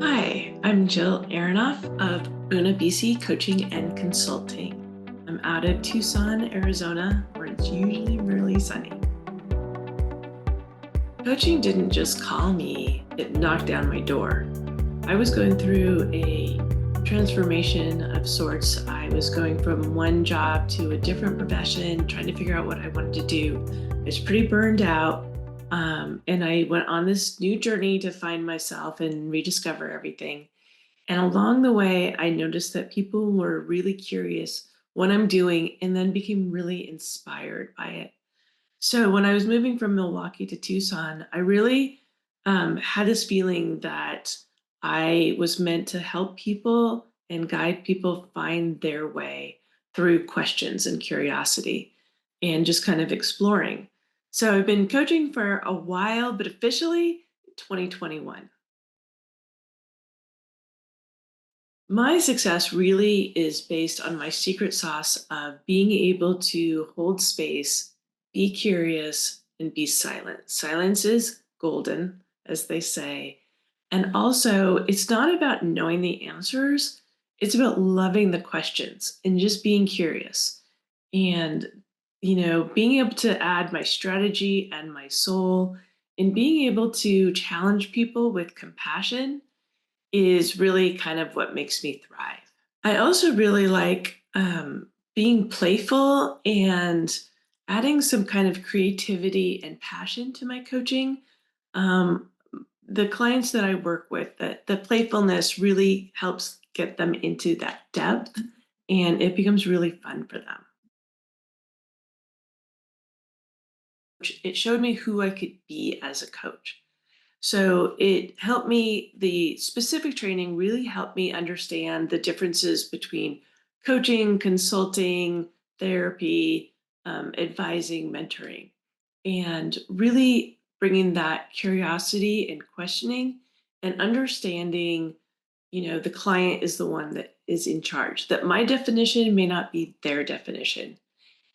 Hi, I'm Jill Aronoff of Una BC Coaching and Consulting. I'm out of Tucson, Arizona, where it's usually really sunny. Coaching didn't just call me, it knocked down my door. I was going through a transformation of sorts. I was going from one job to a different profession, trying to figure out what I wanted to do. I was pretty burned out. And I went on this new journey to find myself and rediscover everything. And along the way, I noticed that people were really curious what I'm doing and then became really inspired by it. So when I was moving from Milwaukee to Tucson, I really had this feeling that I was meant to help people and guide people find their way through questions and curiosity and just kind of exploring. So I've been coaching for a while, but officially 2021. My success really is based on my secret sauce of being able to hold space, be curious, and be silent. Silence is golden, as they say. And also, it's not about knowing the answers, it's about loving the questions and just being curious. And, being able to add my strategy and my soul and being able to challenge people with compassion is really kind of what makes me thrive. I also really like being playful and adding some kind of creativity and passion to my coaching. Um, the clients that I work with, the playfulness really helps get them into that depth and it becomes really fun for them. It showed me who I could be as a coach. So it helped me, the specific training really helped me understand the differences between coaching, consulting, therapy, advising, mentoring, and really bringing that curiosity and questioning and understanding, the client is the one that is in charge, that my definition may not be their definition.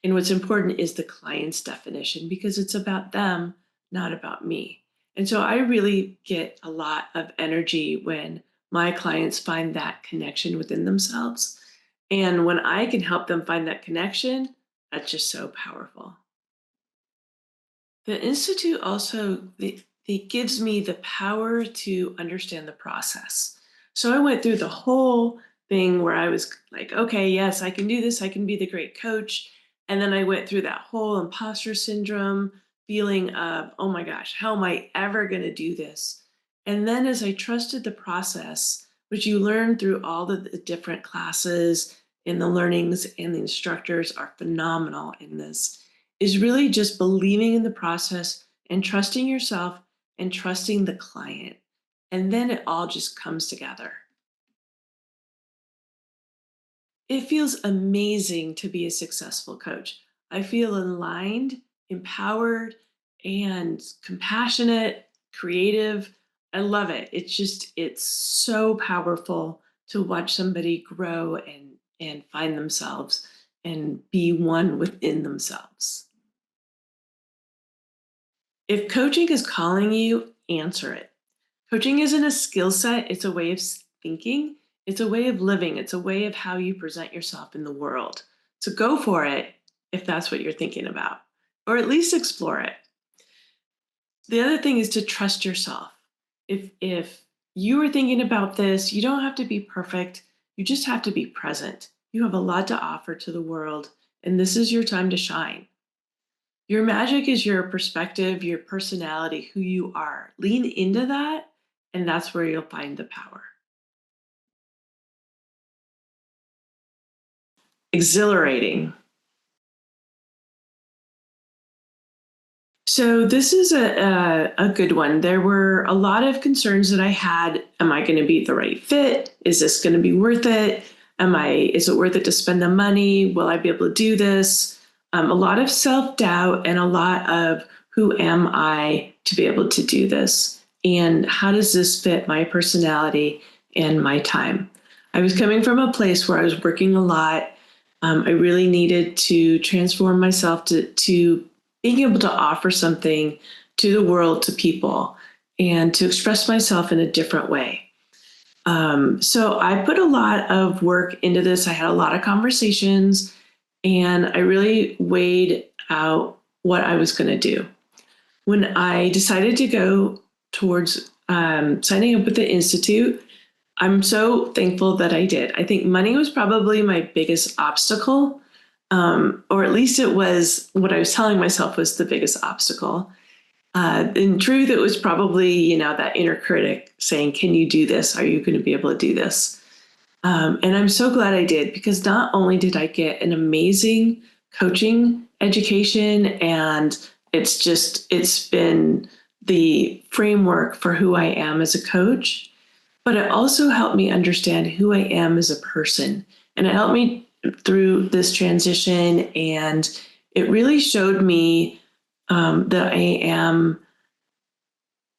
And what's important is the client's definition because it's about them, not about me. And so I really get a lot of energy when my clients find that connection within themselves. And when I can help them find that connection, that's just so powerful. The Institute also it gives me the power to understand the process. So I went through the whole thing where I was like, okay, yes, I can do this. I can be the great coach. And then I went through that whole imposter syndrome feeling of, oh my gosh, how am I ever going to do this? And then as I trusted the process, which you learn through all the different classes and the learnings and the instructors are phenomenal in this, is really just believing in the process and trusting yourself and trusting the client. And then it all just comes together. It feels amazing to be a successful coach. I feel aligned, empowered, and compassionate, creative. I love it. It's so powerful to watch somebody grow and find themselves and be one within themselves. If coaching is calling you, answer it. Coaching isn't a skill set, it's a way of thinking, it's a way of living, it's a way of how you present yourself in the world. So go for it if that's what you're thinking about, or at least explore it. The other thing is to trust yourself. If you are thinking about this, you don't have to be perfect, you just have to be present. You have a lot to offer to the world, and this is your time to shine. Your magic is your perspective, your personality, who you are. Lean into that, and that's where you'll find the power. Exhilarating. So this is a good one. There were a lot of concerns that I had. Am I going to be the right fit? Is this going to be worth it? Is it worth it to spend the money? Will I be able to do this? A lot of self-doubt and a lot of who am I to be able to do this? And how does this fit my personality and my time? I was coming from a place where I was working a lot. I really needed to transform myself to being able to offer something to the world, to people, and to express myself in a different way. So I put a lot of work into this. I had a lot of conversations and I really weighed out what I was going to do. When I decided to go towards signing up with the Institute, I'm so thankful that I did. I think money was probably my biggest obstacle, or at least it was what I was telling myself was the biggest obstacle. In truth, it was probably, that inner critic saying, can you do this? Are you going to be able to do this? And I'm so glad I did, because not only did I get an amazing coaching education, and it's been the framework for who I am as a coach, but it also helped me understand who I am as a person. And it helped me through this transition. And it really showed me that I am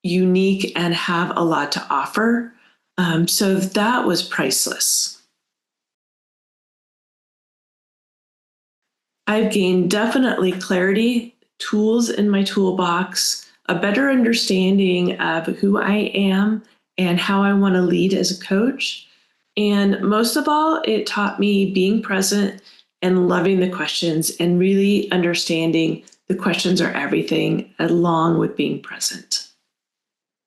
unique and have a lot to offer. So that was priceless. I've gained definitely clarity, tools in my toolbox, a better understanding of who I am and how I want to lead as a coach. And most of all, it taught me being present and loving the questions and really understanding the questions are everything, along with being present.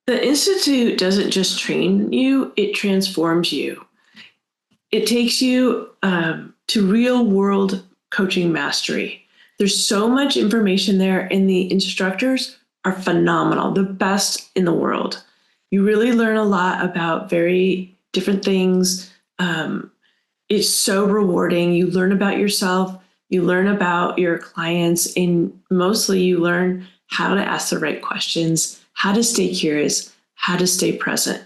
The Institute doesn't just train you, it transforms you. It takes you to real world coaching mastery. There's so much information there, and the instructors are phenomenal, the best in the world. You really learn a lot about very different things. It's so rewarding. You learn about yourself, you learn about your clients, and mostly you learn how to ask the right questions, how to stay curious, how to stay present.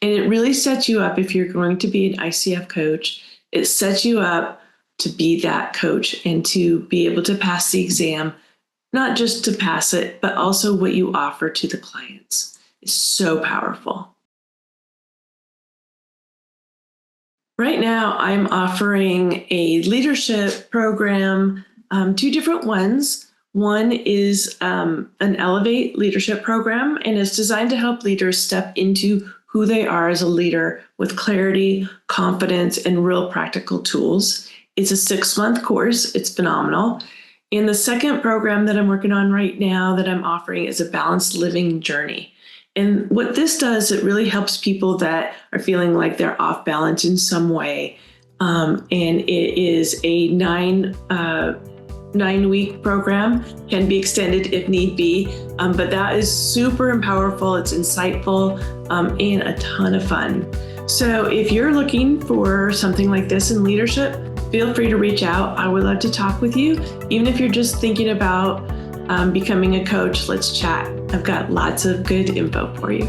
And it really sets you up, if you're going to be an ICF coach, it sets you up to be that coach and to be able to pass the exam, not just to pass it, but also what you offer to the clients. It's so powerful. Right now, I'm offering a leadership program, two different ones. One is an Elevate leadership program, and it's designed to help leaders step into who they are as a leader with clarity, confidence, and real practical tools. It's a 6-month course. It's phenomenal. And the second program that I'm working on right now that I'm offering is a balanced living journey. And what this does, it really helps people that are feeling like they're off balance in some way. And it is a 9-week program, can be extended if need be. But that is super powerful. It's insightful and a ton of fun. So if you're looking for something like this in leadership, feel free to reach out. I would love to talk with you. Even if you're just thinking about becoming a coach, let's chat. I've got lots of good info for you.